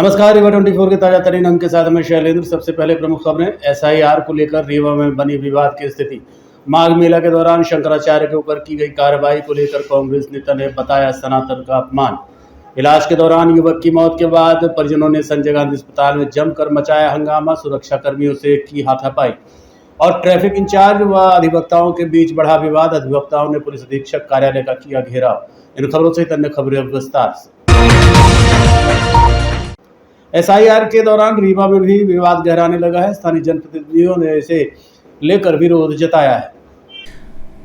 नमस्कार, रिवा 24 के ताजा तरीन अंक के साथ मैं शैलेंद्र। सबसे पहले प्रमुख खबरें। एसआईआर को लेकर रीवा में बनी विवाद की स्थिति। माघ मेला के दौरान शंकराचार्य के ऊपर की गई कार्रवाई को लेकर कांग्रेस नेता ने बताया सनातन का अपमान। इलाज के दौरान युवक की मौत के बाद परिजनों ने संजय गांधी अस्पताल में जमकर मचाया हंगामा। सुरक्षा कर्मियों से की हाथापाई और ट्रैफिक इंचार्ज व अधिवक्ताओं के बीच बढ़ा विवाद। अधिवक्ताओं ने पुलिस अधीक्षक कार्यालय का किया घेराव। इन खबरों सहित अन्य खबरें अब विस्तार से। एसआईआर के दौरान रीवा में भी विवाद गहराने लगा है। स्थानीय जनप्रतिनिधियों ने इसे लेकर विरोध जताया है।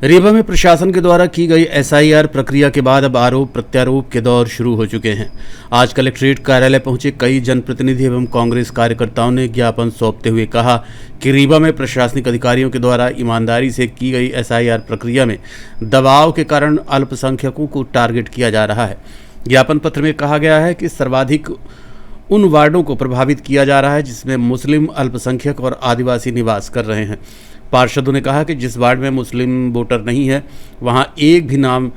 रीवा में प्रशासन के द्वारा की गई एसआईआर प्रक्रिया के बाद अब आरोप प्रत्यारोप के दौर शुरू हो चुके हैं। आज कलेक्ट्रेट कार्यालय पहुंचे कई जनप्रतिनिधि एवं कांग्रेस कार्यकर्ताओं ने ज्ञापन सौंपते हुए कहा कि रीवा में प्रशासनिक अधिकारियों के द्वारा ईमानदारी से की गई एसआईआर प्रक्रिया में दबाव के कारण अल्पसंख्यकों को टारगेट किया जा रहा है। ज्ञापन पत्र में कहा गया है कि सर्वाधिक उन वार्डों को प्रभावित किया जा रहा है जिसमें मुस्लिम अल्पसंख्यक और आदिवासी निवास कर रहे हैं। पार्षदों ने कहा कि जिस वार्ड में मुस्लिम वोटर नहीं है वहां एक भी नाम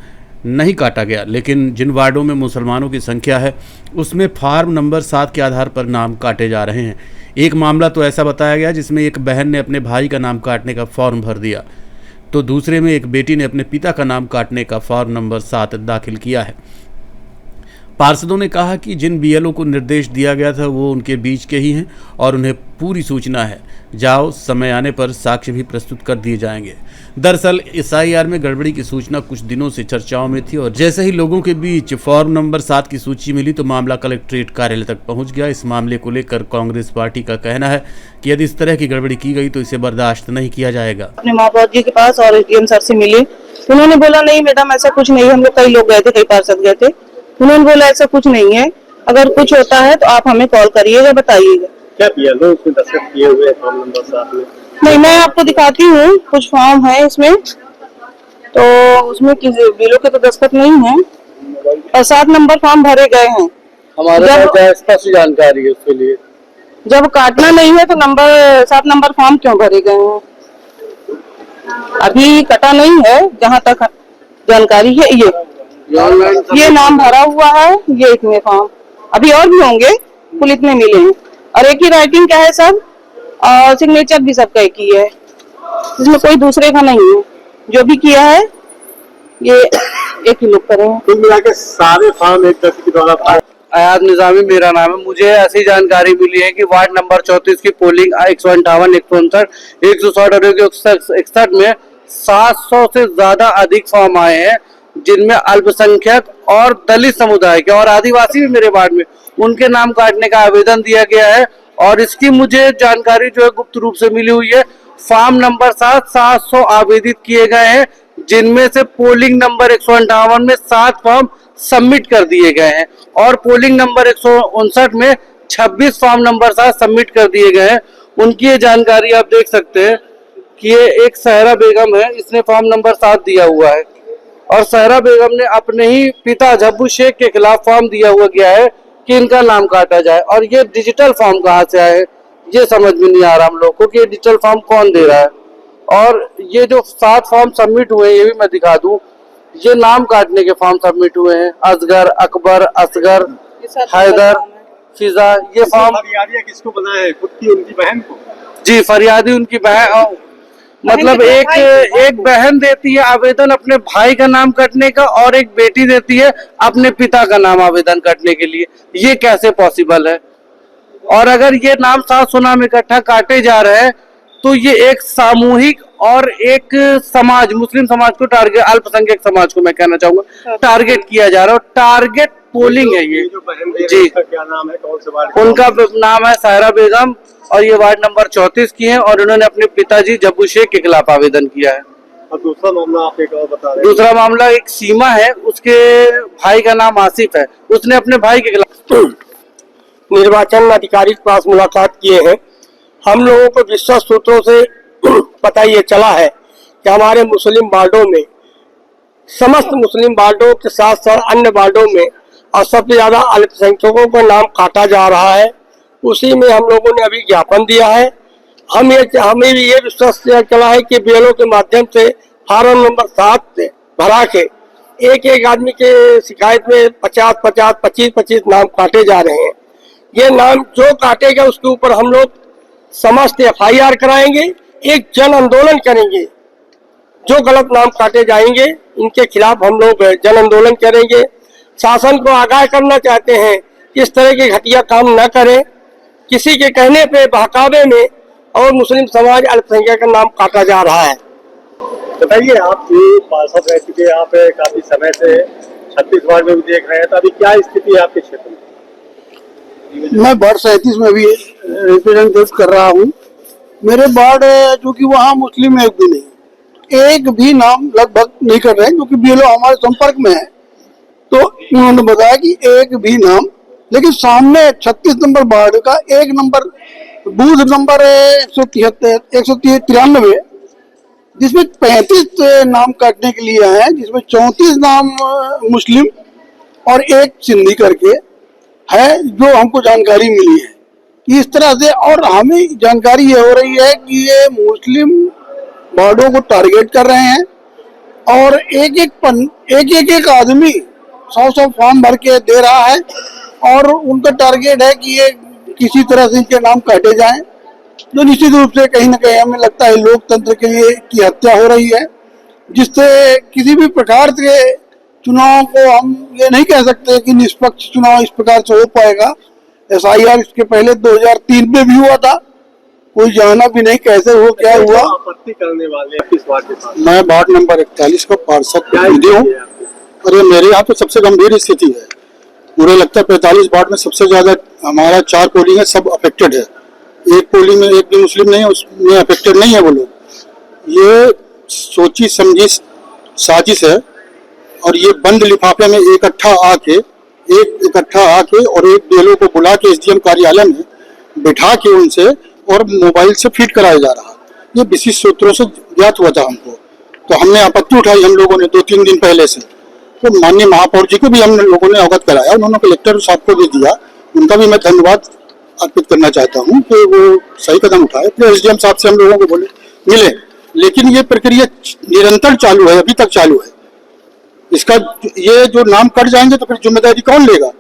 नहीं काटा गया, लेकिन जिन वार्डों में मुसलमानों की संख्या है उसमें फार्म नंबर 7 के आधार पर नाम काटे जा रहे हैं। एक मामला तो ऐसा बताया गया जिसमें एक बहन ने अपने भाई का नाम काटने का फॉर्म भर दिया, तो दूसरे में एक बेटी ने अपने पिता का नाम काटने का फॉर्म नंबर 7 दाखिल किया है। पार्षदों ने कहा कि जिन बीएलओ को निर्देश दिया गया था वो उनके बीच के ही हैं और उन्हें पूरी सूचना है। जाओ, समय आने पर साक्ष्य भी प्रस्तुत कर दिए जाएंगे। दरअसल एसआईआर में गड़बड़ी की सूचना कुछ दिनों से चर्चाओं में थी और जैसे ही लोगों के बीच फॉर्म नंबर 7 की सूची मिली तो मामला कलेक्ट्रेट कार्यालय तक पहुंच गया। इस मामले को लेकर कांग्रेस पार्टी का कहना है कि यदि इस तरह की गड़बड़ी की गई तो इसे बर्दाश्त नहीं किया जाएगा। अपने महापौर जी के पास और एडीएम सर से मिले, उन्होंने बोला नहीं मैडम ऐसा कुछ नहीं है। हम लोग कई लोग गए थे, कई पार्षद गए थे, उन्होंने बोला ऐसा कुछ नहीं है, अगर कुछ होता है तो आप हमें कॉल करिएगा, बताइएगा। क्या बीएलओ उसमें दस्तखत किए हुए फॉर्म नंबर 7 में? नहीं, मैं आपको दिखाती हूँ, कुछ फॉर्म है इसमें, तो उसमें बीएलओ के तो दस्तखत नहीं है और 7 नंबर फॉर्म भरे गए हैं। हमारे पास स्पष्ट जानकारी है उसके लिए। जब काटना नहीं है तो 7 नंबर फॉर्म क्यों भरे गए हैं? अभी कटा नहीं है, जहाँ तक जानकारी है। ये नाम भरा हुआ है, ये इतने फॉर्म, अभी और भी होंगे, कुल इतने मिले हैं और एक ही राइटिंग का है सब और सिग्नेचर भी सबका एक ही है, इसमें कोई दूसरे का नहीं है। जो भी किया है ये एक ही लोग करे हैं। कुल मिला के सारे फॉर्म एक व्यक्ति के द्वारा। अयाज निजामी मेरा नाम है। मुझे ऐसी जानकारी मिली है कि वार्ड नंबर 34 की पोलिंग 158, 159, 160 और 161 में 700 से ज्यादा अधिक फॉर्म आए हैं, जिनमें अल्पसंख्यक और दलित समुदाय के और आदिवासी भी मेरे वार्ड में उनके नाम काटने का आवेदन दिया गया है। और इसकी मुझे जानकारी जो है गुप्त रूप से मिली हुई है। फॉर्म नंबर 700 आवेदित किए गए हैं, जिनमें से पोलिंग नंबर 158 में 7 फॉर्म सबमिट कर दिए गए हैं और पोलिंग नंबर 159 में 26 फॉर्म नंबर 7 सबमिट कर दिए गए हैं। उनकी ये जानकारी आप देख सकते हैं कि ये एक सहरा बेगम है, इसने फॉर्म नंबर 7 दिया हुआ है और सहरा बेगम ने अपने ही पिता झब्बू शेख के खिलाफ फॉर्म दिया हुआ गया है कि इनका नाम काटा जाए। और ये डिजिटल फॉर्म कहाँ से आए, ये समझ में नहीं आ रहा हम लोग को कि ये डिजिटल फॉर्म कौन दे रहा है। और ये जो 7 फॉर्म सबमिट हुए हैं ये भी मैं दिखा दूं, ये नाम काटने के फॉर्म सबमिट हुए हैं। असगर, अकबर, असगर, हैदर, फिजा। ये फॉर्म फरियादी किसको बनाया है? खुद की उनकी बहन को? जी, फरियादी उनकी बहन, मतलब एक बहन देती है आवेदन अपने भाई का नाम कटने का और एक बेटी देती है अपने पिता का नाम आवेदन कटने के लिए। ये कैसे पॉसिबल है? और अगर ये नाम 700 नाम इकट्ठा काटे जा रहे हैं तो ये एक सामूहिक और एक समाज, मुस्लिम समाज को टारगेट, अल्पसंख्यक समाज को मैं कहना चाहूंगा टारगेट किया जा रहा है। और टारगेट पोलिंग है ये। जी, क्या नाम है? कौन से वार्ड? उनका नाम है सहरा बेगम और ये वार्ड नंबर 34 की है और उन्होंने अपने पिताजी झब्बू शेख के खिलाफ आवेदन किया है। और दूसरा मामला आप एक और बता रहे हैं? दूसरा मामला एक सीमा है, उसके भाई का नाम आसिफ है, उसने अपने भाई के खिलाफ निर्वाचन अधिकारी के पास मुलाकात किए हैं। हम लोगों को विश्वस्त सूत्रों से पता ये चला है कि हमारे मुस्लिम वार्डों में, समस्त मुस्लिम वार्डों के साथ साथ अन्य वार्डों में और सबसे ज्यादा अल्पसंख्यकों का नाम काटा जा रहा है। उसी में हम लोगों ने अभी ज्ञापन दिया है। हमें भी ये विश्वास चला है कि बीएलओ के माध्यम से फार्म नंबर 7 भरा के एक आदमी के शिकायत में 50-50, 25-25 नाम काटे जा रहे हैं। ये नाम जो काटेगा उसके ऊपर हम लोग समस्त FIR कराएंगे, एक जन आंदोलन करेंगे। जो गलत नाम काटे जाएंगे इनके खिलाफ हम लोग जन आंदोलन करेंगे। शासन को आगाह करना चाहते हैं कि इस तरह के घटिया काम न करें। किसी के कहने पे बहकावे में और मुस्लिम समाज अल्पसंख्यक का नाम काटा जा रहा है। बताइए, आप जो पार्षद रह चुके हैं यहाँ पे काफी समय से, छत्तीसगढ़ में भी देख रहे हैं, तो अभी क्या स्थिति है आपके क्षेत्र में? मैं वार्ड 37 में भी रिप्रेजेंटेटिव कर रहा हूँ। मेरे वार्ड चूंकि वहाँ मुस्लिम एक भी नहीं, एक भी नाम लगभग नहीं कर रहे हैं, क्योंकि BLO हमारे संपर्क में है। तो उन्होंने बताया कि एक भी नाम, लेकिन सामने 36 नंबर वार्ड का एक नंबर बूथ नंबर 193, जिसमें 35 नाम काटने के लिए हैं, जिसमें 34 नाम मुस्लिम और एक सिंधी करके है, जो हमको जानकारी मिली है कि इस तरह से। और हमें जानकारी ये हो रही है कि ये मुस्लिम वार्डों को टारगेट कर रहे हैं और एक आदमी 100 फॉर्म भर के दे रहा है और उनका टारगेट है कि ये किसी तरह से इनके नाम काटे जाएं, जो निश्चित रूप से कहीं ना कहीं हमें लगता है लोकतंत्र के लिए की हत्या हो रही है, जिससे किसी भी प्रकार के चुनाव को हम ये नहीं कह सकते कि निष्पक्ष चुनाव इस प्रकार से हो पाएगा। SIR इसके पहले 2003 में भी हुआ था, कोई जाना भी नहीं कैसे हुआ, क्या हुआ। आपत्ति करने वाले किस वार्ड के साथ? मैं वार्ड नंबर 41 का पार्षद हूँ। अरे मेरे यहाँ पे सबसे गंभीर स्थिति है। मुझे लगता है 45 वार्ड में सबसे ज्यादा हमारा 4 पोलिंग है, सब अफेक्टेड है। एक पोलिंग में एक भी मुस्लिम नहीं है, उसमें अफेक्टेड नहीं है वो लोग। ये सोची समझी साजिश है और ये बंद लिफाफे में इकट्ठा आके और एक BLO को बुला के SDM कार्यालय में बिठा के उनसे और मोबाइल से फीड कराया जा रहा। ये विशिष्ट सूत्रों से ज्ञात हुआ था हमको, तो हमने आपत्ति उठाई हम लोगों ने 2-3 दिन पहले से। तो माननीय महापौर जी को भी हम लोगों ने अवगत कराया, उन्होंने कलेक्टर साहब को भी दिया। उनका भी मैं धन्यवाद अर्पित करना चाहता हूँ कि वो सही कदम उठाए। फिर SDM साहब से हम लोगों को बोले मिले, लेकिन ये प्रक्रिया निरंतर चालू है, अभी तक चालू है। इसका ये जो नाम कट जाएंगे तो फिर जिम्मेदारी कौन लेगा?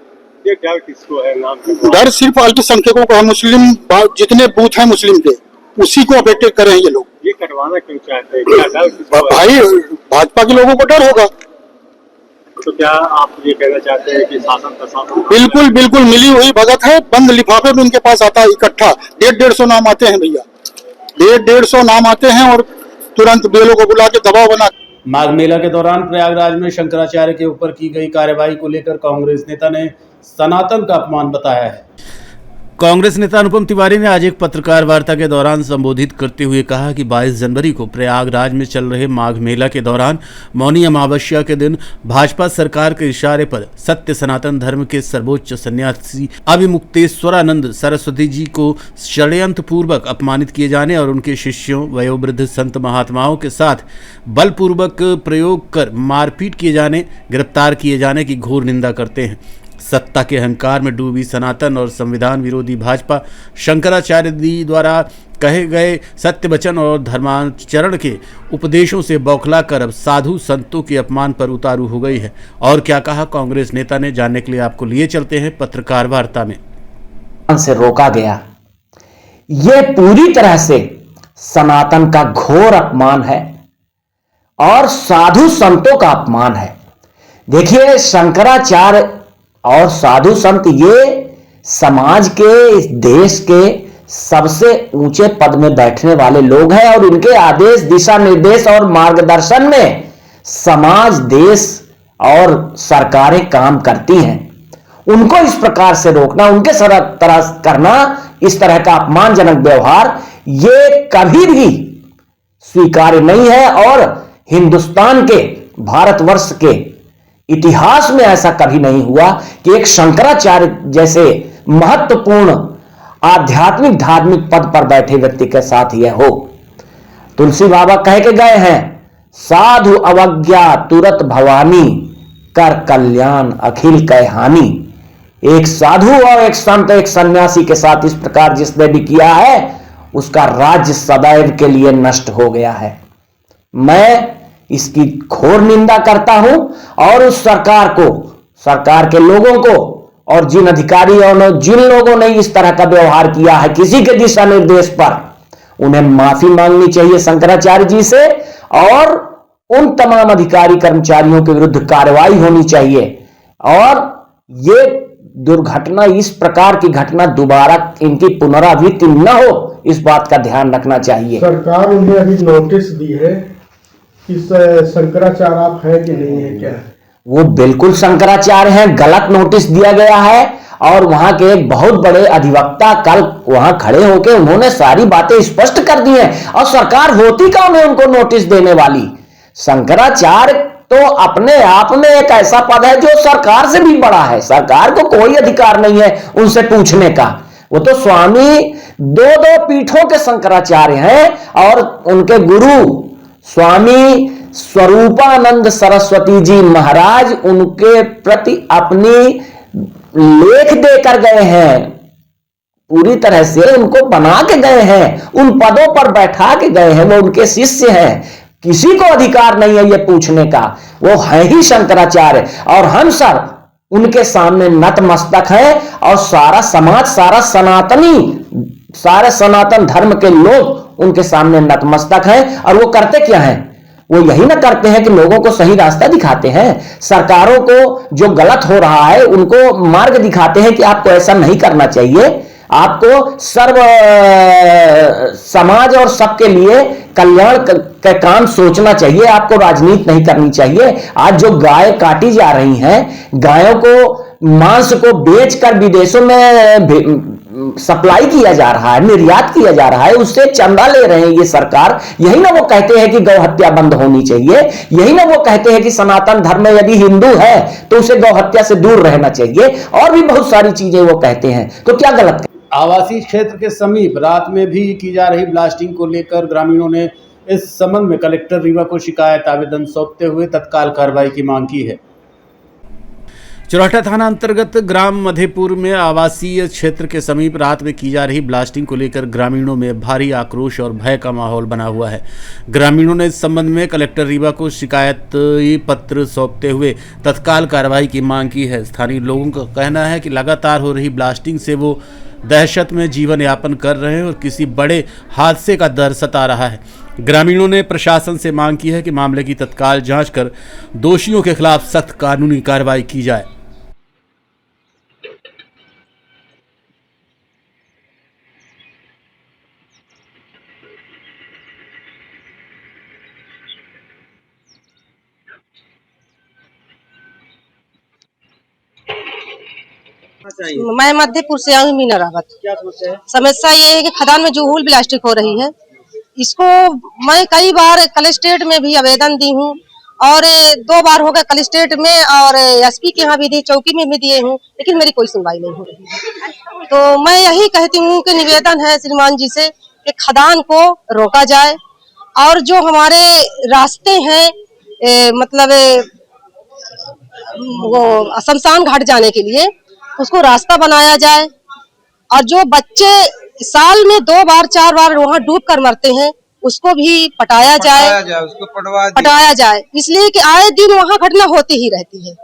ये डर किसको है? नाम का डर सिर्फ अल्पसंख्यकों को है। मुस्लिम जितने बूथ हैं मुस्लिम के, उसी को अफेक्टेड कर रहे हैं ये लोग। ये कटवाना क्यों चाहते हैं? क्या डर किसको है? भाई भाजपा के लोगों को डर होगा। तो क्या आप ये कहना चाहते हैं कि शासन प्रशासन? बिल्कुल बिल्कुल मिली हुई भगत है। बंद लिफाफे में उनके पास आता है इकट्ठा 150 नाम आते हैं भैया, 150 नाम आते हैं और तुरंत BLO को बुला के दबाव बना। माघ मेला के दौरान प्रयागराज में शंकराचार्य के ऊपर की गई कार्रवाई को लेकर कांग्रेस नेता ने सनातन का अपमान बताया है। कांग्रेस नेता अनुपम तिवारी ने आज एक पत्रकार वार्ता के दौरान संबोधित करते हुए कहा कि 22 जनवरी को प्रयागराज में चल रहे माघ मेला के दौरान मौनी अमावस्या के दिन भाजपा सरकार के इशारे पर सत्य सनातन धर्म के सर्वोच्च सन्यासी अभिमुक्तेश्वरानंद सरस्वती जी को षड्यंत्र पूर्वक अपमानित किए जाने और उनके शिष्यों वयोवृद्ध संत महात्माओं के साथ बलपूर्वक प्रयोग कर मारपीट किए जाने, गिरफ्तार किए जाने की घोर निंदा करते हैं। सत्ता के अहंकार में डूबी सनातन और संविधान विरोधी भाजपा शंकराचार्य जी द्वारा कहे गए सत्य वचन और धर्माचरण के उपदेशों से बौखला कर अब साधु संतों के अपमान पर उतारू हो गई है। और क्या कहा कांग्रेस नेता ने, जानने के लिए आपको लिए चलते हैं पत्रकार वार्ता में। से रोका गया, ये पूरी तरह से सनातन का घोर अपमान है और साधु संतों का अपमान है। देखिए, शंकराचार्य और साधु संत ये समाज के, इस देश के सबसे ऊंचे पद में बैठने वाले लोग हैं और इनके आदेश, दिशा निर्देश और मार्गदर्शन में समाज, देश और सरकारें काम करती हैं। उनको इस प्रकार से रोकना, उनके तरह करना, इस तरह का अपमानजनक व्यवहार ये कभी भी स्वीकार्य नहीं है और हिंदुस्तान के, भारतवर्ष के इतिहास में ऐसा कभी नहीं हुआ कि एक शंकराचार्य जैसे महत्वपूर्ण आध्यात्मिक धार्मिक पद पर बैठे व्यक्ति के साथ यह हो। तुलसी बाबा कह के गए हैं, साधु अवज्ञा तुरत भवानी, कर कल्याण अखिल कै हानि। एक साधु और एक संत, एक सन्यासी के साथ इस प्रकार जिसने भी किया है, उसका राज्य सदैव के लिए नष्ट हो गया है। मैं इसकी घोर निंदा करता हूं और उस सरकार को, सरकार के लोगों को और जिन अधिकारियों ने, जिन लोगों ने इस तरह का व्यवहार किया है किसी के दिशा निर्देश पर, उन्हें माफी मांगनी चाहिए शंकराचार्य जी से, और उन तमाम अधिकारी कर्मचारियों के विरुद्ध कार्रवाई होनी चाहिए, और ये दुर्घटना, इस प्रकार की घटना दोबारा इनकी पुनरावृत्ति न हो, इस बात का ध्यान रखना चाहिए। सरकार उन्हें अभी नोटिस दी है कि शंकराचार्य आप है कि नहीं है, क्या वो बिल्कुल शंकराचार्य हैं, गलत नोटिस दिया गया है। और वहां के एक बहुत बड़े अधिवक्ता कल वहां खड़े होकर उन्होंने सारी बातें स्पष्ट कर दी हैं, और सरकार होती कौन है उनको नोटिस देने वाली? शंकराचार्य तो अपने आप में एक ऐसा पद है जो सरकार से भी बड़ा है, सरकार को कोई अधिकार नहीं है उनसे पूछने का। वो तो स्वामी दो पीठों के शंकराचार्य हैं, और उनके गुरु स्वामी स्वरूपानंद सरस्वती जी महाराज उनके प्रति अपनी लेख देकर गए हैं, पूरी तरह से उनको बना के गए हैं, उन पदों पर बैठा के गए हैं, वो उनके शिष्य हैं। किसी को अधिकार नहीं है ये पूछने का, वो है ही शंकराचार्य। और हम सब उनके सामने नतमस्तक हैं, और सारा समाज, सारे सनातन धर्म के लोग उनके सामने नतमस्तक हैं। और वो करते क्या हैं? वो यही ना करते हैं कि लोगों को सही रास्ता दिखाते हैं, सरकारों को जो गलत हो रहा है उनको मार्ग दिखाते हैं कि आपको ऐसा नहीं करना चाहिए, आपको सर्व समाज और सबके लिए कल्याण का काम सोचना चाहिए, आपको राजनीति नहीं करनी चाहिए। आज जो गाय काटी जा रही हैं, गायों को, मांस को बेचकर विदेशों में सप्लाई किया जा रहा है, निर्यात किया जा रहा है, उससे चंदा ले रहे हैं ये सरकार। यही ना वो कहते हैं कि गौ हत्या बंद होनी चाहिए, यही ना वो कहते हैं कि सनातन धर्म में यदि हिंदू है तो उसे गौ हत्या से दूर रहना चाहिए, और भी बहुत सारी चीजें वो कहते हैं। तो क्या गलत? आवासीय क्षेत्र के समीप रात में भी की जा रही ब्लास्टिंग को लेकर ग्रामीणों ने इस संबंध में कलेक्टर रीवा को शिकायत आवेदन सौंपते हुए तत्काल कार्रवाई की मांग की है। चौराठा थाना अंतर्गत ग्राम मधेपुर में आवासीय क्षेत्र के समीप रात में की जा रही ब्लास्टिंग को लेकर ग्रामीणों में भारी आक्रोश और भय का माहौल बना हुआ है। ग्रामीणों ने इस संबंध में कलेक्टर रीवा को शिकायत पत्र सौंपते हुए तत्काल कार्रवाई की मांग की है। स्थानीय लोगों का कहना है कि लगातार हो रही ब्लास्टिंग से वो दहशत में जीवन यापन कर रहे हैं और किसी बड़े हादसे का डर सता रहा है। ग्रामीणों ने प्रशासन से मांग की है कि मामले की तत्काल जांच कर दोषियों के खिलाफ सख्त कानूनी कार्रवाई की जाए। मैं मध्यपुर से आई हूँ, मीना रावत। क्या समस्या ये है कि खदान में जो हुल ब्लास्टिंग हो रही है, इसको मैं कई बार कलेक्ट्रेट में भी आवेदन दी हूँ, और 2 बार हो गए कलेक्ट्रेट में, और एसपी के यहाँ भी दी, चौकी में भी दिए हूँ, लेकिन मेरी कोई सुनवाई नहीं हो रही है। तो मैं यही कहती हूँ कि निवेदन है श्रीमान जी से कि खदान को रोका जाए, और जो हमारे रास्ते हैं मतलब वो शमशान घाट जाने के लिए, उसको रास्ता बनाया जाए। और जो बच्चे साल में 2 बार 4 बार वहाँ डूब कर मरते हैं, उसको भी पटाया जाए, इसलिए कि आए दिन वहाँ घटना होती ही रहती है।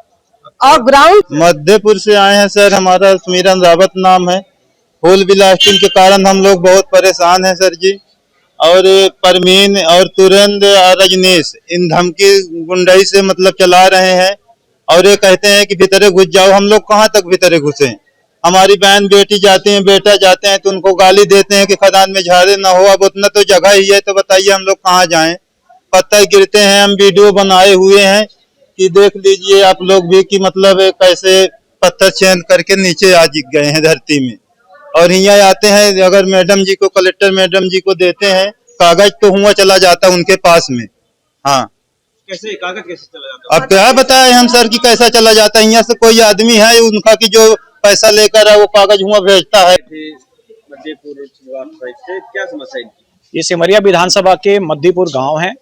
और ग्राउंड मध्यपुर से आए हैं सर, हमारा सुमिरन रावत नाम है। होल ब्लास्टिंग के कारण हम लोग बहुत परेशान हैं सर जी। और परमीन और तुरंत रजनीश इन धमकी गुंडाई से मतलब चला रहे हैं, और ये कहते हैं कि भीतरे घुस जाओ। हम लोग कहाँ तक भीतरे घुसे? हमारी बहन बेटी जाती हैं, बेटा जाते हैं तो उनको गाली देते हैं कि खदान में झाड़े ना हो। अब उतना तो जगह ही है, तो बताइए हम लोग कहाँ जाएं? पत्थर गिरते हैं। हम वीडियो बनाए हुए हैं कि देख लीजिए आप लोग भी कि मतलब कैसे पत्थर चेंज करके नीचे आ गए हैं धरती में। और यहाँ आते हैं, अगर मैडम जी को, कलेक्टर मैडम जी को देते हैं कागज, तो हुआ चला जाता उनके पास में। हाँ, कैसे कागज कैसे चला जाता? अब क्या बताए हम सर कि कैसा चला जाता है? यहाँ से कोई आदमी है उनका कि जो पैसा लेकर है वो कागज हुआ भेजता है। क्या समस्या है? ये सिमरिया विधानसभा के मध्यपुर गांव है,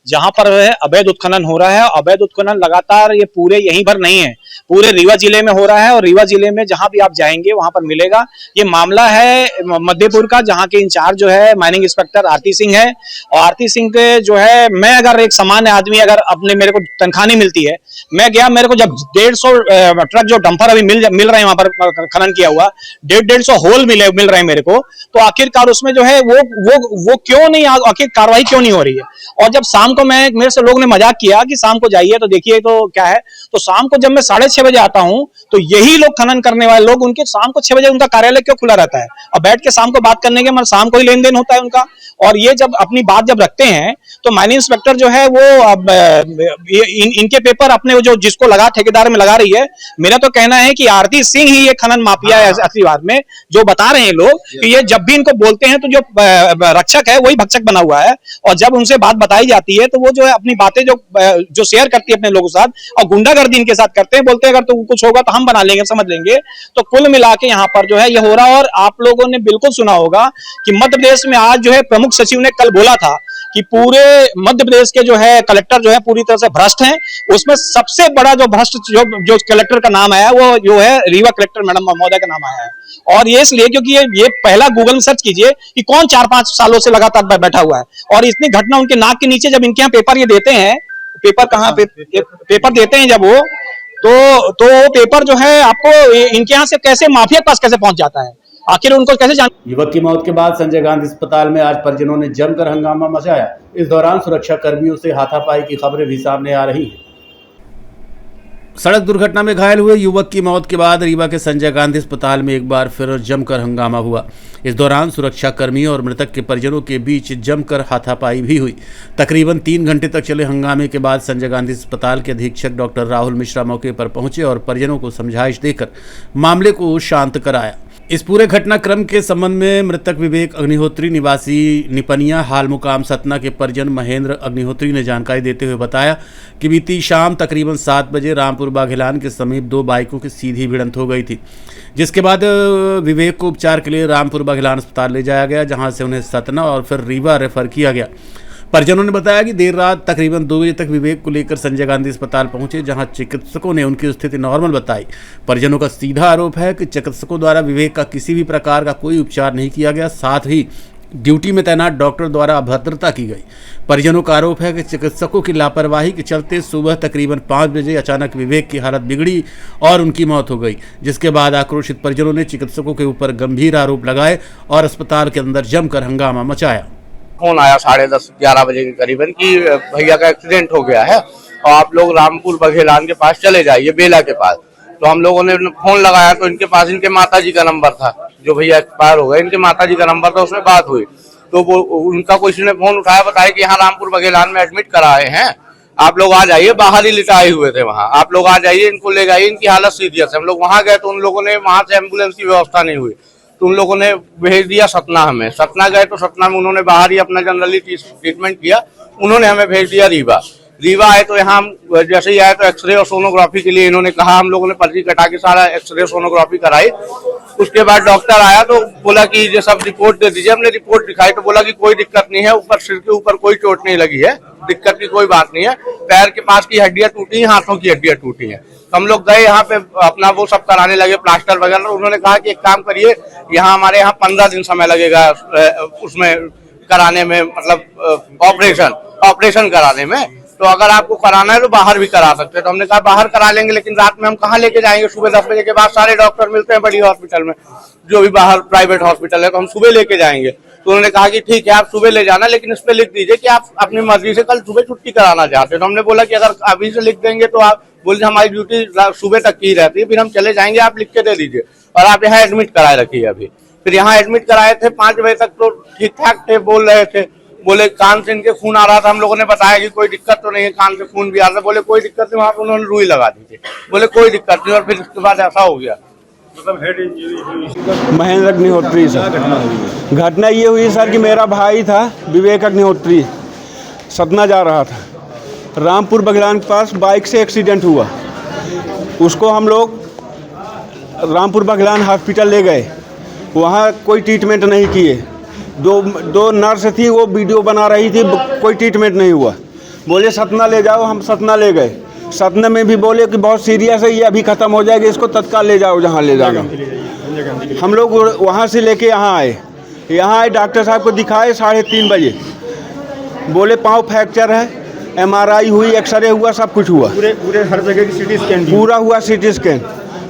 जहां पर अवैध उत्खनन हो रहा है। अवैध उत्खनन लगातार ये पूरे यहीं भर नहीं है, पूरे रीवा जिले में हो रहा है और रीवा जिले में जहां भी आप जाएंगे वहां पर मिलेगा। ये मामला है मध्यपुर का, जहां के इंचार्ज जो है माइनिंग इंस्पेक्टर आरती सिंह है। और आरती सिंह के जो है, मैं अगर एक सामान्य आदमी अगर अपने मेरे को तनख्वाह नहीं मिलती है, मैं गया, मेरे को जब 150 ट्रक जो डंपर अभी मिल रहे हैं वहां पर खनन किया हुआ, 150 होल मिल रहे हैं मेरे को, तो आखिरकार उसमें जो है वो क्यों नहीं, आखिर कार्रवाई क्यों नहीं हो रही है। और जब शाम को मेरे से लोग ने मजाक किया कि शाम को जाइए तो देखिए तो क्या है, तो शाम को जब मैं 6:30 बजे आता हूं तो यही लोग खनन करने वाले लोग, उनके शाम को 6 बजे उनका कार्यालय क्यों खुला रहता है और बैठ के शाम को बात करने के, मतलब शाम को ही लेन देन होता है उनका। और ये जब अपनी बात जब रखते हैं तो माइनिंग इंस्पेक्टर जो है वो अब इनके पेपर अपने जो जिसको लगा ठेकेदार में लगा रही है। मेरा तो कहना है कि आरती सिंह ही ये खनन माफिया है असली बात में, जो बता रहे हैं लोग कि ये जब भी इनको बोलते हैं तो जो रक्षक है वही भक्षक बना हुआ है। और जब उनसे बात बताई जाती है तो वो जो है अपनी बातें जो शेयर करती है अपने लोगों के साथ और गुंडागर्दी इनके साथ करते हैं, बोलते हैं अगर तो कुछ होगा तो हम बना लेंगे, समझ लेंगे। तो कुल मिला के यहाँ पर जो है ये हो रहा है। और आप लोगों ने बिल्कुल सुना होगा कि मध्य प्रदेश में आज जो है प्रमुख सचिव ने कल बोला था कि पूरे मध्य प्रदेश के जो है कलेक्टर जो है पूरी तरह से भ्रष्ट हैं। उसमें सबसे बड़ा जो भ्रष्ट जो कलेक्टर का नाम आया वो जो है रीवा कलेक्टर मैडम महोदय का नाम आया है। और ये इसलिए क्योंकि ये पहला गूगल में सर्च कीजिए कि कौन 4-5 सालों से लगातार बैठा हुआ है। और इतनी घटना उनके नाक के नीचे, जब इनके यहाँ पेपर ये देते हैं, पेपर कहाँ पेपर देते हैं जब वो तो पेपर जो है आपको इनके यहाँ से कैसे माफिया पास कैसे पहुंच जाता है, आखिर उनको कैसे जान। युवक की मौत के बाद संजय गांधी अस्पताल में आज परिजनों ने जमकर हंगामा मचाया। इस दौरान सुरक्षा कर्मियों से हाथापाई की खबरें भी सामने आ रही हैं। सड़क दुर्घटना में घायल हुए युवक की मौत के बाद रीवा के संजय गांधी अस्पताल में एक बार फिर जमकर हंगामा हुआ। इस दौरान सुरक्षा कर्मियों और मृतक के परिजनों के बीच जमकर हाथापाई भी हुई। तकरीबन 3 घंटे तक चले हंगामे के बाद संजय गांधी अस्पताल के अधीक्षक डॉक्टर राहुल मिश्रा मौके पर पहुंचे और परिजनों को समझाइश देकर मामले को शांत कराया। इस पूरे घटनाक्रम के संबंध में मृतक विवेक अग्निहोत्री निवासी निपनिया हाल मुकाम सतना के परिजन महेंद्र अग्निहोत्री ने जानकारी देते हुए बताया कि बीती शाम तकरीबन 7 बजे रामपुर बाघेलान के समीप 2 बाइकों की सीधी भिड़ंत हो गई थी, जिसके बाद विवेक को उपचार के लिए रामपुर बाघेलान अस्पताल ले जाया गया, जहां से उन्हें सतना और फिर रीवा रेफर किया गया। परिजनों ने बताया कि देर रात तकरीबन 2 बजे तक विवेक को लेकर संजय गांधी अस्पताल पहुंचे, जहां चिकित्सकों ने उनकी स्थिति नॉर्मल बताई। परिजनों का सीधा आरोप है कि चिकित्सकों द्वारा विवेक का किसी भी प्रकार का कोई उपचार नहीं किया गया, साथ ही ड्यूटी में तैनात डॉक्टर द्वारा अभद्रता की गई। परिजनों का आरोप है कि चिकित्सकों की लापरवाही के चलते सुबह तकरीबन 5 बजे अचानक विवेक की हालत बिगड़ी और उनकी मौत हो गई, जिसके बाद आक्रोशित परिजनों ने चिकित्सकों के ऊपर गंभीर आरोप लगाए और अस्पताल के अंदर जमकर हंगामा मचाया। फोन आया 10:30-11 बजे के करीबन कि भैया का एक्सीडेंट हो गया है और आप लोग रामपुर बघेलान के पास चले जाइए, बेला के पास। तो हम लोगों ने फोन लगाया तो इनके पास इनके माताजी का नंबर था, जो भैया एक्सपायर हो गए, इनके माताजी का नंबर था, उसमें बात हुई। तो वो उनका किसी ने फोन उठाया, बताया कि यहाँ रामपुर बघेलान में एडमिट कराए हैं, आप लोग आ जाइए, बाहर ही लिटाए हुए थे वहाँ, आप लोग आ जाइए, इनको ले जाइए, इनकी हालत सीरियस है। हम लोग वहाँ गए तो उन लोगों ने, वहाँ से एम्बुलेंस की व्यवस्था नहीं हुई तो उन लोगों ने भेज दिया सतना। हमें सतना गए तो सतना में उन्होंने बाहर ही अपना जनरली ट्रीटमेंट किया, उन्होंने हमें भेज दिया रीवा आए तो यहाँ जैसे ही आए तो एक्सरे और सोनोग्राफी के लिए इन्होंने कहा, हम लोगों ने पर्ची कटा के सारा एक्सरे सोनोग्राफी कराई। उसके बाद डॉक्टर आया तो बोला कि ये सब रिपोर्ट दे दीजिए। हमने रिपोर्ट दिखाई तो बोला कि कोई दिक्कत नहीं है, ऊपर सिर के ऊपर कोई चोट नहीं लगी है, दिक्कत की कोई बात नहीं है, पैर के पास की हड्डियां टूटी हैं, हाथों की हड्डियां टूटी हैं। हम लोग गए यहाँ पे अपना वो सब कराने लगे, प्लास्टर वगैरह। उन्होंने कहा कि एक काम करिए, यहाँ हमारे यहाँ 15 दिन समय लगेगा उसमें कराने में, मतलब ऑपरेशन कराने में, तो अगर आपको कराना है तो बाहर भी करा सकते हैं। तो हमने कहा बाहर करा लेंगे, लेकिन रात में हम कहाँ लेके जाएंगे? सुबह 10 बजे के बाद सारे डॉक्टर मिलते हैं बड़ी हॉस्पिटल में, जो भी बाहर प्राइवेट हॉस्पिटल है, तो हम सुबह लेके जाएंगे। तो उन्होंने कहा कि ठीक है आप सुबह ले जाना, लेकिन इस पे लिख दीजिए कि आप अपनी मर्जी से कल सुबह छुट्टी कराना चाहते हैं। तो हमने बोला कि अगर अभी से लिख देंगे तो आप बोले हमारी ड्यूटी सुबह तक की रहती है, फिर हम चले जाएंगे, आप लिख के दे दीजिए और आप यहाँ एडमिट कराए रखिए। अभी फिर यहाँ एडमिट कराए थे, 5 बजे तक तो ठीक ठाक थे, बोल रहे थे, बोले कान से इनके खून आ रहा था। हम लोगों ने बताया कि कोई दिक्कत तो नहीं है, कान से खून भी आ रहा था, बोले कोई दिक्कत नहीं। वहाँ पर उन्होंने रुई लगा दी थी, बोले कोई दिक्कत नहीं। और फिर उसके बाद ऐसा हो गया। महेंद्र अग्निहोत्री सर, घटना ये हुई सर कि मेरा भाई था विवेक अग्निहोत्री, सतना जा रहा था, रामपुर बघेलान के पास बाइक से एक्सीडेंट हुआ। उसको हम लोग रामपुर बघेलान हॉस्पिटल ले गए, वहाँ कोई ट्रीटमेंट नहीं किए। दो नर्स थी, वो वीडियो बना रही थी, कोई ट्रीटमेंट नहीं हुआ। बोले सतना ले जाओ, हम सतना ले गए। सतना में भी बोले कि बहुत सीरियस है, ये अभी ख़त्म हो जाएगा, इसको तत्काल ले जाओ जहाँ ले जाना। हम लोग वहाँ से लेके यहाँ आए, डॉक्टर साहब को दिखाए 3:30 बजे, बोले पाँव फ्रैक्चर है, MRI हुई, एक्सरे हुआ, सब कुछ हुआ, पूरे हर जगह की CT स्कैन पूरा हुआ CT स्कैन।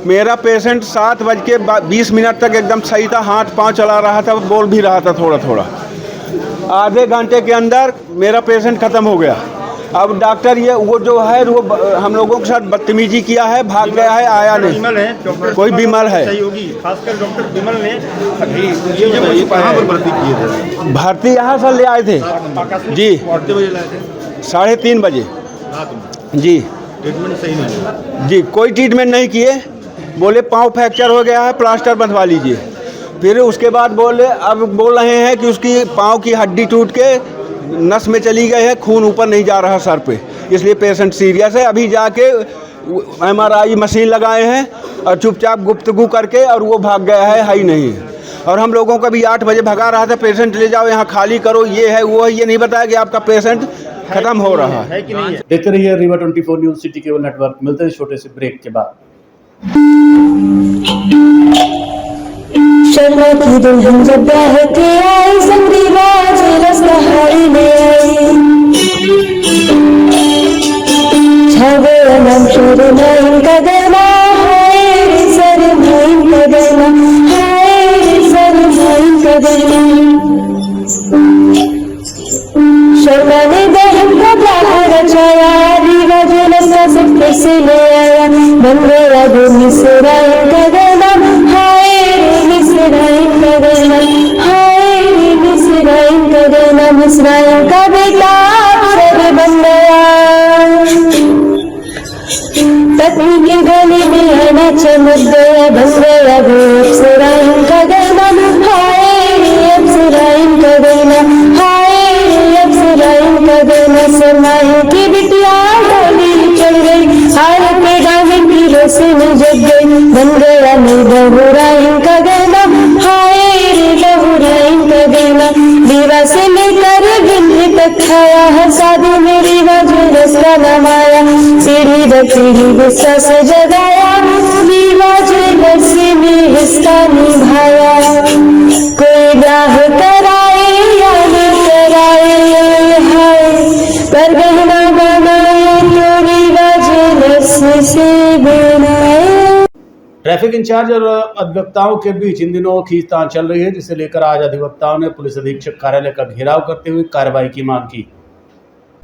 मेरा पेशेंट 7:20 तक एकदम सही था, हाथ पाँव चला रहा था, बोल भी रहा था थोड़ा थोड़ा। आधे घंटे के अंदर मेरा पेशेंट ख़त्म हो गया। अब डॉक्टर ये वो जो है वो हम लोगों के साथ बदतमीजी किया है, भाग गया है, आया नहीं। कोई बीमार है, खासकर डॉक्टर विमल ने अभी कहाँ पर भर्ती किए थे? भर्ती यहाँ से ले आए थे जी, 3:30 बजे जी। ट्रीटमेंट सही नहीं जी, कोई ट्रीटमेंट नहीं किए, बोले पाँव फ्रैक्चर हो गया है, प्लास्टर बंधवा लीजिए। फिर उसके बाद अब बोल रहे हैं कि उसकी पाँव की हड्डी टूट के नस में चली गई है, खून ऊपर नहीं जा रहा सर पे, इसलिए पेशेंट सीरियस है। अभी जाके MRI मशीन लगाए हैं और चुपचाप गुफ्तगू करके और वो भाग गया है ही नहीं। और हम लोगों का भी 8 बजे भगा रहा था, पेशेंट ले जाओ यहाँ खाली करो, ये है वो है, ये नहीं बताया कि आपका पेशेंट खत्म हो रहा है कि नहीं है। देखते रहिए Rewa 24 news city cable network. मिलते हैं छोटे से ब्रेक के बाद। शर्मा की दुल्हन जब ब्याह के आई, संगरी बाज रसहारी में आई, छावे नाम शोर नाइन का गरमा, हाय रे सर नाइन का गरमा, हाय रे सर नाइन का गरमा। शर्मा ने बहन का ब्याह रचाया, रीवा जुलूस का सब कैसे ले आया, बन गया वो मिसराइन का गरमा, हाय रे मिसराइन का गरमा, हाय रे मिसराइन का गरमा। मिसराइन का बेटा अफसर बन गया, पत्नी के गले में आना चमक गया, बन गया वो अफसराइन का गरमा, हाय रे अफसराइन का गरमा, हाय रे अफसराइन का गरमा। सरमाइन की बिटिया डोली चढ़ गई, हार पे डायमंड की रोशनी जग गई, बन गया बहुराइन का गरमा, हाय रे बहुराइन का गरमा। रीवा से लेकर गिंधी तक खाया है, शादी में रीवा जुलूस का नाम आया, सीढ़ी दर सीढ़ी गुस्सा से जगाया, रीवा जुलूस में हिस्सा निभाया। कोई ब्याह कराए या न कराए, हाय पर गहना बनाए तो रीवा जुलूस से बनाए। ट्रैफिक इंचार्ज और अधिवक्ताओं के बीच इन दिनों खींचतान चल रही है, जिसे लेकर आज अधिवक्ताओं ने पुलिस अधीक्षक कार्यालय का घेराव करते हुए कार्रवाई की मांग की।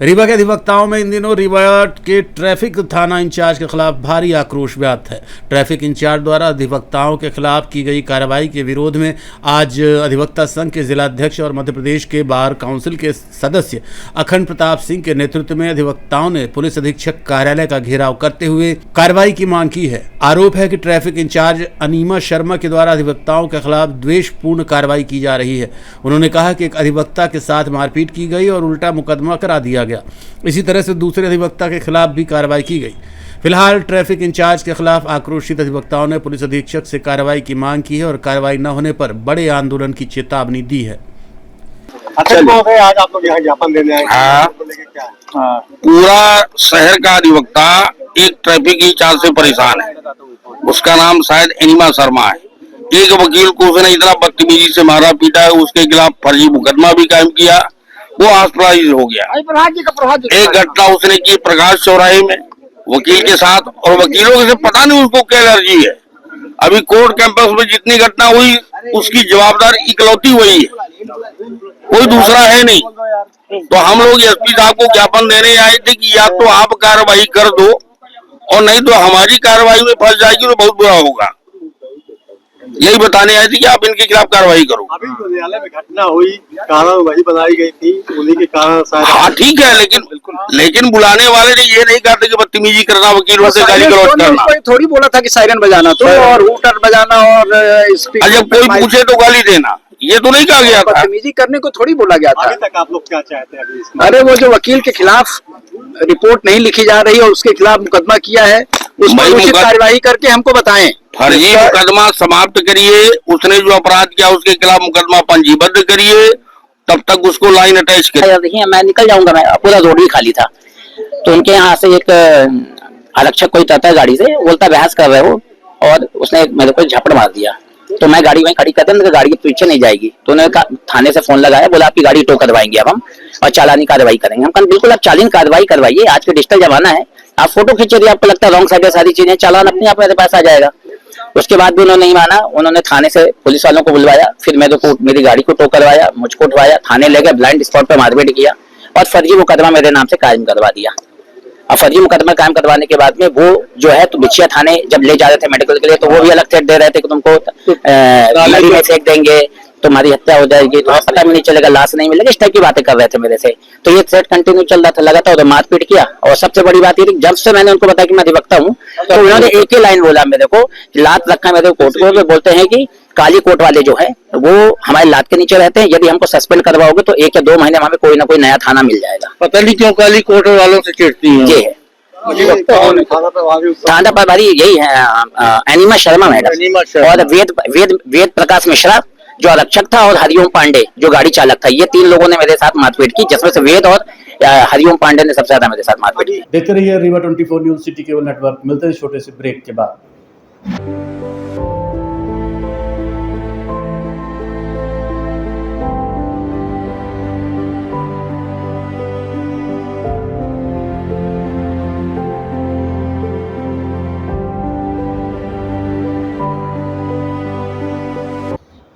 रीवा के अधिवक्ताओं में इन दिनों रीवा के ट्रैफिक थाना इंचार्ज के खिलाफ भारी आक्रोश व्याप्त है। ट्रैफिक इंचार्ज द्वारा अधिवक्ताओं के खिलाफ की गई कार्रवाई के विरोध में आज अधिवक्ता संघ के जिलाध्यक्ष और मध्य प्रदेश के बार काउंसिल के सदस्य अखंड प्रताप सिंह के नेतृत्व में अधिवक्ताओं ने पुलिस अधीक्षक कार्यालय का घेराव करते हुए कार्रवाई की मांग की है। आरोप है कि ट्रैफिक इंचार्ज अनीमा शर्मा के द्वारा अधिवक्ताओं के खिलाफ द्वेषपूर्ण कार्रवाई की जा रही है। उन्होंने कहा कि एक अधिवक्ता के साथ मारपीट की गई और उल्टा मुकदमा करा दिया गया। इसी तरह से दूसरे अधिवक्ता के खिलाफ भी कार्रवाई की गई। फिलहाल ट्रैफिक इंचार्ज के खिलाफ आक्रोशित अधिवक्ताओं ने पुलिस अधीक्षक से कार्रवाई की मांग की है और कार्रवाई न होने पर बड़े आंदोलन की चेतावनी दी है। आज आप लोग यहाँ ज्ञापन देने आए, पूरा शहर का अधिवक्ता एक ट्रैफिक इंचार्ज से परेशान है। उसका नाम शायद अनीमा शर्मा है। एक वकील को उसने इतना बदतमीजी से मारा पीटा है, उसके खिलाफ फर्जी मुकदमा भी कायम किया, वो हॉस्पिटलाइज हो गया। एक घटना उसने की प्रकाश चौराहे में वकील के साथ, और वकीलों से पता नहीं उसको क्या एलर्जी है। अभी कोर्ट कैंपस में जितनी घटना हुई उसकी जवाबदार इकलौती वही है, कोई दूसरा है नहीं। तो हम लोग एसपी साहब को ज्ञापन देने आए थे कि या तो आप कार्रवाई कर दो और नहीं तो हमारी कार्रवाई में फंस जाएगी तो बहुत बुरा होगा। यही बताने आए थे कि आप इनके खिलाफ कार्रवाई करो। अभी जो न्यायालय में घटना हुई कारण वही बनाई गई थी, उन्हीं के कारण शायद। हाँ ठीक है, लेकिन बुलाने वाले ने ये नहीं कहा था कि बदतमीजी करना, वकीलों से गाली गलौज करना। थोड़ी बोला था कि सायरन बजाना तो और हूटर बजाना और जब कोई पूछे तो गाली देना, ये तो नहीं कहा गया था। बदतमीजी करने को थोड़ी बोला गया था। अभी तक आप लोग क्या चाहते हैं अभी? अरे वो जो वकील के खिलाफ रिपोर्ट नहीं लिखी जा रही और उसके खिलाफ मुकदमा किया है, उस पर उचित कार्यवाही करके हमको बताएं। फर्जी मुकदमा समाप्त करिए, उसने जो अपराध किया उसके खिलाफ मुकदमा पंजीबद्ध करिए, तब तक उसको लाइन अटैच करिए। देखिए मैं निकल जाऊंगा, मैं पूरा रोड ही खाली था, तो उनके यहाँ से एक आरक्षक कोई उतरता है गाड़ी से, बोलता बहस कर रहे हो, और उसने मेरे को झपड़ मार दिया। तो मैं गाड़ी वहीं खड़ी कर दी, गाड़ी के पीछे नहीं जाएगी। तो उन्होंने थाने से फोन लगाया, बोला आपकी गाड़ी टो करवाएंगे अब हम, और चालानी कार्रवाई करेंगे। हम कहा बिल्कुल आप चालानी कार्रवाई करवाइए, आज के डिजिटल जमाना है, आप फोटो खींच रही, आपको लगता है रॉन्ग साइड है सारी चीजें, चालान अपने आप मेरे पास आ जाएगा। उसके बाद भी उन्होंने नहीं माना, उन्होंने थाने से पुलिस वालों को बुलवाया, फिर मेरे को मेरी गाड़ी को टो करवाया, मुझको उठवाया, थाने ले गए, ब्लाइंड स्पॉट पे मारपीट किया और फर्जी मुकदमा मेरे नाम से कायम करवा दिया। और फर्जी मुकदमा कायम करवाने के बाद में वो जो है तो बिछिया थाने जब ले जा रहे थे मेडिकल के लिए, तो वो भी अलग थ्रेट दे रहे थे कि तुमको नदी में फेंक देंगे, तुम्हारी हत्या हो जाएगी, तुम्हें पता भी नहीं चलेगा, लाश नहीं मिलेगा, इस टाइप की बातें कर रहे थे मेरे से। तो ये थ्रेट कंटिन्यू चल रहा था लगातार, मारपीट किया। और सबसे बड़ी बात ये थी, जब से मैंने उनको बताया कि मैं अधिवक्ता हूँ, तो उन्होंने एक ही लाइन बोला मेरे को, लात रखा मेरे कोर्ट को, बोलते हैं कि काली कोट वाले जो है वो हमारे लात के नीचे रहते हैं, यदि हमको सस्पेंड करवाओगे तो 1 या 2 महीने में हमें कोई ना कोई नया थाना मिल जाएगा। पता नहीं क्यों काली कोट वालों से चिढ़ती है। ये है थाना प्रभारी यही है एनिमा शर्मा मैडम, और वेद प्रकाश मिश्रा जो आरक्षक था, और हरिओम पांडे जो गाड़ी चालक था। ये 3 लोगों ने मेरे साथ मारपीट की, जिसमें से वेद और हरिओम पांडे ने सबसे ज्यादा मेरे साथ मारपीट की। देखते रहिए Rewa 24 news city cable network. मिलते हैं छोटे से ब्रेक के बाद।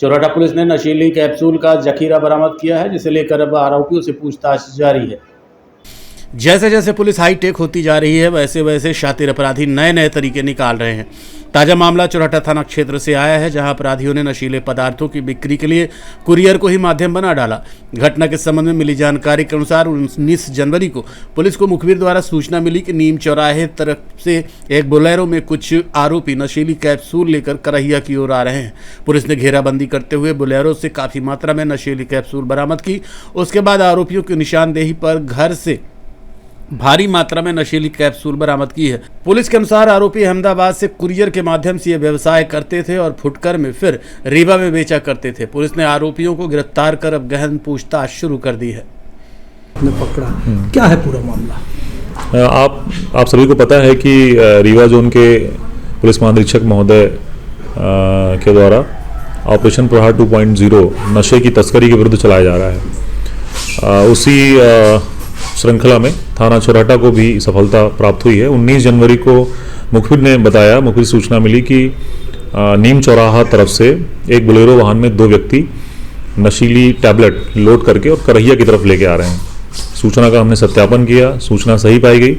चौराठा पुलिस ने नशीली कैप्सूल का जखीरा बरामद किया है, जिसे लेकर अब आरोपियों से पूछताछ जारी है। जैसे जैसे पुलिस हाईटेक होती जा रही है, वैसे वैसे शातिर अपराधी नए नए तरीके निकाल रहे हैं। ताजा मामला चौराठा थाना क्षेत्र से आया है, जहां अपराधियों ने नशीले पदार्थों की बिक्री के लिए कुरियर को ही माध्यम बना डाला। घटना के संबंध में मिली जानकारी के अनुसार 19 जनवरी को पुलिस को मुखबिर द्वारा सूचना मिली कि नीम चौराहे तरफ से एक बोलेरो में कुछ आरोपी नशीली कैप्सूल लेकर करहिया की ओर आ रहे हैं। पुलिस ने घेराबंदी करते हुए बोलेरो से काफी मात्रा में नशीली कैप्सूल बरामद की। उसके बाद आरोपियों की निशानदेही पर घर से भारी मात्रा में नशीली कैप्सूल बरामद की है। पुलिस के अनुसार आरोपी अहमदाबाद से कुरियर के माध्यम से यह व्यवसाय करते थे और फुटकर में फिर रीवा में बेचा करते थे। पुलिस ने आरोपियों को गिरफ्तार कर अब गहन पूछताछ शुरू कर दी है। पकड़ा, क्या है पूरा मामला? आप सभी को पता है कि रीवा जोन के पुलिस महानिरीक्षक महोदय के द्वारा ऑपरेशन प्रहार 2.0 नशे की तस्करी के विरुद्ध चलाया जा रहा है। उसी श्रृंखला में थाना चौराठा को भी सफलता प्राप्त हुई है। 19 जनवरी को मुखबिर ने बताया, मुखबिर सूचना मिली कि नीम चौराहा तरफ से एक बोलेरो वाहन में 2 व्यक्ति नशीली टैबलेट लोड करके और करहिया की तरफ लेके आ रहे हैं। सूचना का हमने सत्यापन किया, सूचना सही पाई गई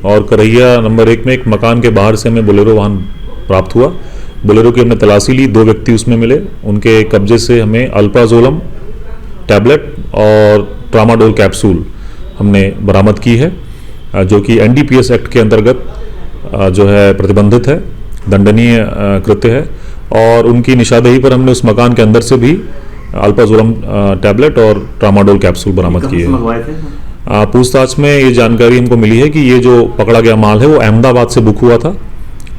और करहिया नंबर 1 में एक मकान के बाहर से हमें बोलेरो वाहन प्राप्त हुआ। बोलेरो की हमने तलाशी ली, 2 व्यक्ति उसमें मिले। उनके कब्जे से हमें अल्प्राजोलम टैबलेट और ट्रामाडोल कैप्सूल हमने बरामद की है, जो कि NDPS एक्ट के अंतर्गत जो है प्रतिबंधित है, दंडनीय कृत्य है। और उनकी निशानदेही पर हमने उस मकान के अंदर से भी अल्प्राजोलम टैबलेट और ट्रामाडोल कैप्सूल बरामद किए हैं। पूछताछ में ये जानकारी हमको मिली है कि ये जो पकड़ा गया माल है वो अहमदाबाद से बुक हुआ था,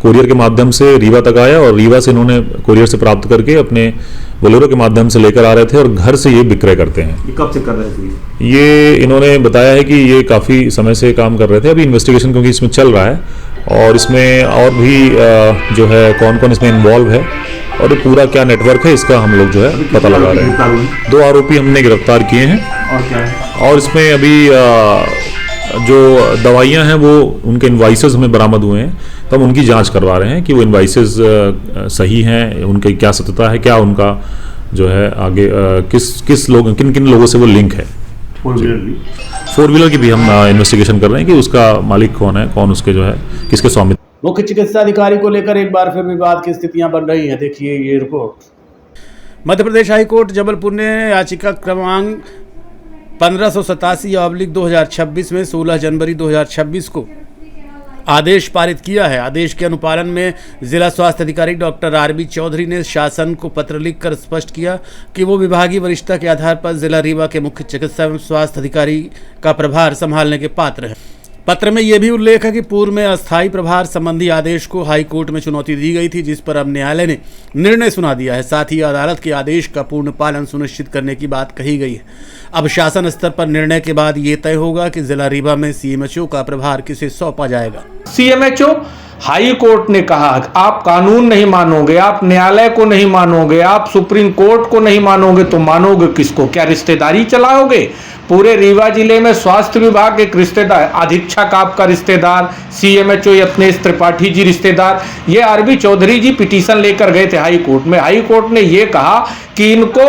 कुरियर के माध्यम से रीवा तक आया और रीवा से इन्होंने कुरियर से प्राप्त करके अपने बोलेरो के माध्यम से लेकर आ रहे थे और घर से ये विक्रय करते हैं। ये कब से कर रहे थे? ये इन्होंने बताया है कि ये काफ़ी समय से काम कर रहे थे। अभी इन्वेस्टिगेशन क्योंकि इसमें चल रहा है और इसमें और भी जो है कौन कौन इसमें इन्वॉल्व है और ये पूरा क्या नेटवर्क है, इसका हम लोग जो है पता लगा रहे हैं। 2 आरोपी हमने गिरफ्तार किए हैं और क्या है? और इसमें अभी जो दवाइयाँ हैं वो उनके इनवाइसेस हमें बरामद हुए हैं, तो हम उनकी जांच करवा रहे हैं कि वो इनवाइसेस सही हैं, उनकी क्या सत्यता है, क्या उनका जो है आगे किन किन लोगों से वो लिंक है। 4 व्हीलर की भी हम इन्वेस्टिगेशन कर रहे हैं कि उसका मालिक कौन है, कौन उसके जो है किसके स्वामित्व। मुख्य चिकित्सा अधिकारी को लेकर एक बार फिर विवाद की स्थितियां बन रही हैं। देखिए ये रिपोर्ट। मध्य प्रदेश हाईकोर्ट जबलपुर ने याचिका क्रमांक 1587/2026 में 16 जनवरी 2026 को आदेश पारित किया है। आदेश के अनुपालन में जिला स्वास्थ्य अधिकारी डॉक्टर RB चौधरी ने शासन को पत्र लिखकर स्पष्ट किया कि वो विभागीय वरिष्ठता के आधार पर जिला रीवा के मुख्य चिकित्सा एवं स्वास्थ्य अधिकारी का प्रभार संभालने के पात्र हैं। पत्र में यह भी उल्लेख है कि पूर्व में अस्थायी प्रभार संबंधी आदेश को हाई कोर्ट में चुनौती दी गई थी, जिस पर अब न्यायालय ने निर्णय सुना दिया है। साथ ही अदालत के आदेश का पूर्ण पालन सुनिश्चित करने की बात कही गई है। अब शासन स्तर पर निर्णय के बाद ये तय होगा कि जिला रीवा में सीएमएचओ का प्रभार किसे सौंपा जाएगा। सीएमएचओ हाई कोर्ट ने कहा आप कानून नहीं मानोगे, आप न्यायालय को नहीं मानोगे, आप सुप्रीम कोर्ट को नहीं मानोगे तो मानोगे किसको? क्या रिश्तेदारी चलाओगे? पूरे रीवा जिले में स्वास्थ्य विभाग एक रिश्तेदार, अधीक्षक आपका रिश्तेदार, सीएमएचओ यत्नेश त्रिपाठी जी रिश्तेदार। ये आरबी चौधरी जी पिटीशन लेकर गए थे हाई कोर्ट में। हाई कोर्ट ने ये कहा कि इनको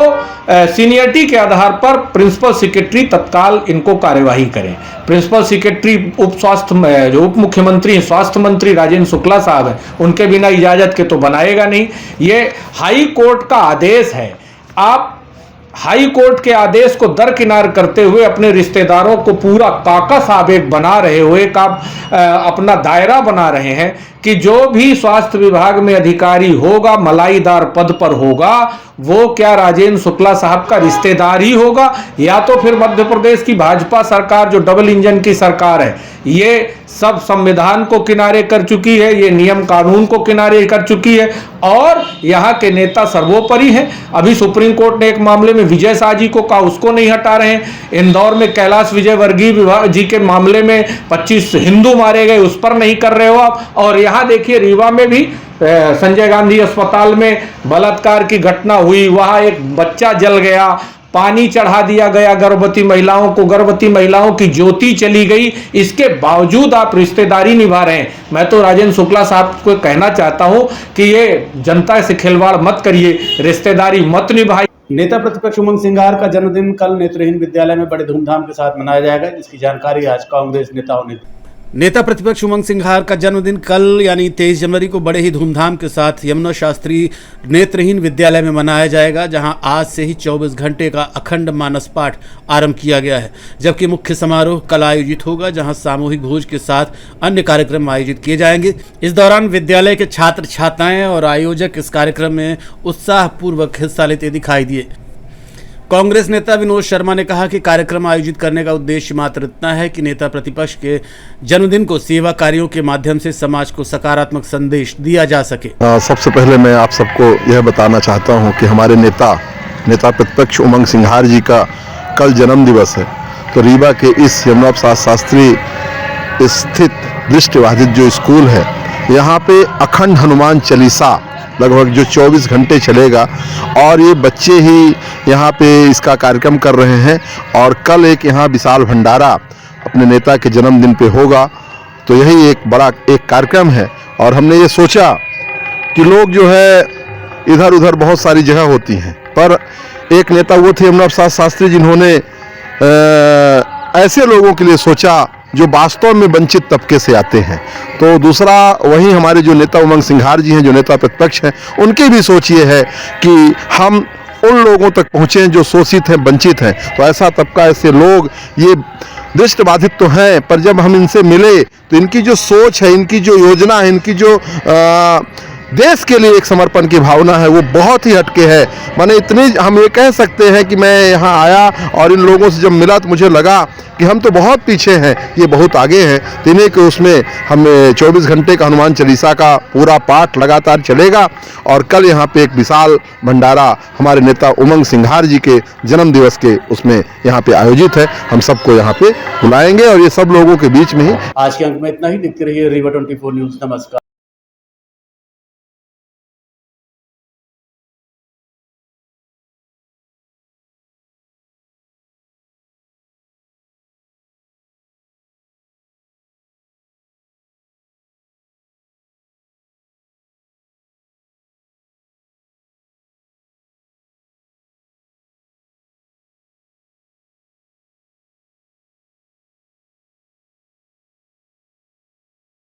सीनियरिटी के आधार पर प्रिंसिपल सेक्रेटरी तत्काल इनको कार्यवाही करें। प्रिंसिपल सेक्रेटरी जो उप मुख्यमंत्री स्वास्थ्य मंत्री राजेंद्र शुक्ला साहब हैं, उनके बिना इजाजत के तो बनाएगा नहीं। ये हाई कोर्ट का आदेश है। आप हाई कोर्ट के आदेश को दरकिनार करते हुए अपने रिश्तेदारों को पूरा काकस आवेग बना रहे हो, एक आप अपना दायरा बना रहे हैं कि जो भी स्वास्थ्य विभाग में अधिकारी होगा, मलाईदार पद पर होगा, वो क्या राजेंद्र शुक्ला साहब का रिश्तेदार ही होगा, या तो फिर मध्य प्रदेश की भाजपा सरकार जो डबल इंजन की सरकार है, ये सब संविधान को किनारे कर चुकी है, ये नियम कानून को किनारे कर चुकी है और यहाँ के नेता सर्वोपरि हैं। अभी सुप्रीम कोर्ट ने एक मामले में विजय शाह जी को कहा, उसको नहीं हटा रहे हैं। इंदौर में कैलाश विजयवर्गीय जी के मामले में 25 हिंदू मारे गए, उस पर नहीं कर रहे हो आप। और यहाँ देखिए रीवा में भी संजय गांधी अस्पताल में बलात्कार की घटना हुई, वहां एक बच्चा जल गया, पानी चढ़ा दिया गया गर्भवती महिलाओं को, गर्भवती महिलाओं की ज्योति चली गई, इसके बावजूद आप रिश्तेदारी निभा रहे हैं। मैं तो राजेंद्र शुक्ला साहब को कहना चाहता हूं कि ये जनता से खिलवाड़ मत करिए, रिश्तेदारी मत निभाइए। नेता प्रतिपक्ष उमंग सिंघार का जन्मदिन कल नेत्रहीन विद्यालय में बड़े धूमधाम के साथ मनाया जाएगा, जिसकी जानकारी आज कांग्रेस नेताओं ने दी। नेता प्रतिपक्ष उमंग सिंघार का जन्मदिन कल यानी 23 जनवरी को बड़े ही धूमधाम के साथ यमुना शास्त्री नेत्रहीन विद्यालय में मनाया जाएगा, जहां आज से ही 24 घंटे का अखंड मानस पाठ आरंभ किया गया है। जबकि मुख्य समारोह कल आयोजित होगा, जहां सामूहिक भोज के साथ अन्य कार्यक्रम आयोजित किए जाएंगे। इस दौरान विद्यालय के छात्र छात्राएं और आयोजक इस कार्यक्रम में उत्साहपूर्वक हिस्सा लेते दिखाई दिए। कांग्रेस नेता विनोद शर्मा ने कहा कि कार्यक्रम आयोजित करने का उद्देश्य मात्र इतना है कि नेता प्रतिपक्ष के जन्मदिन को सेवा कार्यों के माध्यम से समाज को सकारात्मक संदेश दिया जा सके। सबसे पहले मैं आप सबको यह बताना चाहता हूं कि हमारे नेता प्रतिपक्ष उमंग सिंघार जी का कल जन्म दिवस है। तो रीवा के इस यमुना प्रसाद शास्त्री स्थित दृष्टिबाधित जो स्कूल है, यहाँ पे अखंड हनुमान चालीसा लगभग जो 24 घंटे चलेगा और ये बच्चे ही यहाँ पे इसका कार्यक्रम कर रहे हैं। और कल एक यहाँ विशाल भंडारा अपने नेता के जन्मदिन पे होगा। तो यही एक बड़ा एक कार्यक्रम है और हमने ये सोचा कि लोग जो है इधर उधर बहुत सारी जगह होती हैं, पर एक नेता वो थे यमुना प्रसाद शास्त्री जिन्होंने ऐसे लोगों के लिए सोचा जो वास्तव में वंचित तबके से आते हैं। तो दूसरा वही हमारे जो नेता उमंग सिंघार जी हैं, जो नेता प्रतिपक्ष हैं, उनकी भी सोच ये है कि हम उन लोगों तक पहुँचें जो शोषित हैं, वंचित हैं। तो ऐसा तबका, ऐसे लोग ये दृष्टिबाधित तो हैं, पर जब हम इनसे मिले तो इनकी जो सोच है, इनकी जो योजना है, इनकी जो देश के लिए एक समर्पण की भावना है, वो बहुत ही हटके है। माने इतनी हम ये कह सकते हैं कि मैं यहाँ आया और इन लोगों से जब मिला तो मुझे लगा कि हम तो बहुत पीछे हैं, ये बहुत आगे हैं। तो इन्हीं के उसमें हमें 24 घंटे का हनुमान चालीसा का पूरा पाठ लगातार चलेगा और कल यहाँ पे एक विशाल भंडारा हमारे नेता उमंग सिंघार जी के जन्म दिवस के उसमें यहाँ पे आयोजित है। हम सबको यहाँ पे बुलाएंगे और ये सब लोगों के बीच में ही। आज के अंक में इतना ही। देखते रहिए रीवा 24 न्यूज़। नमस्कार।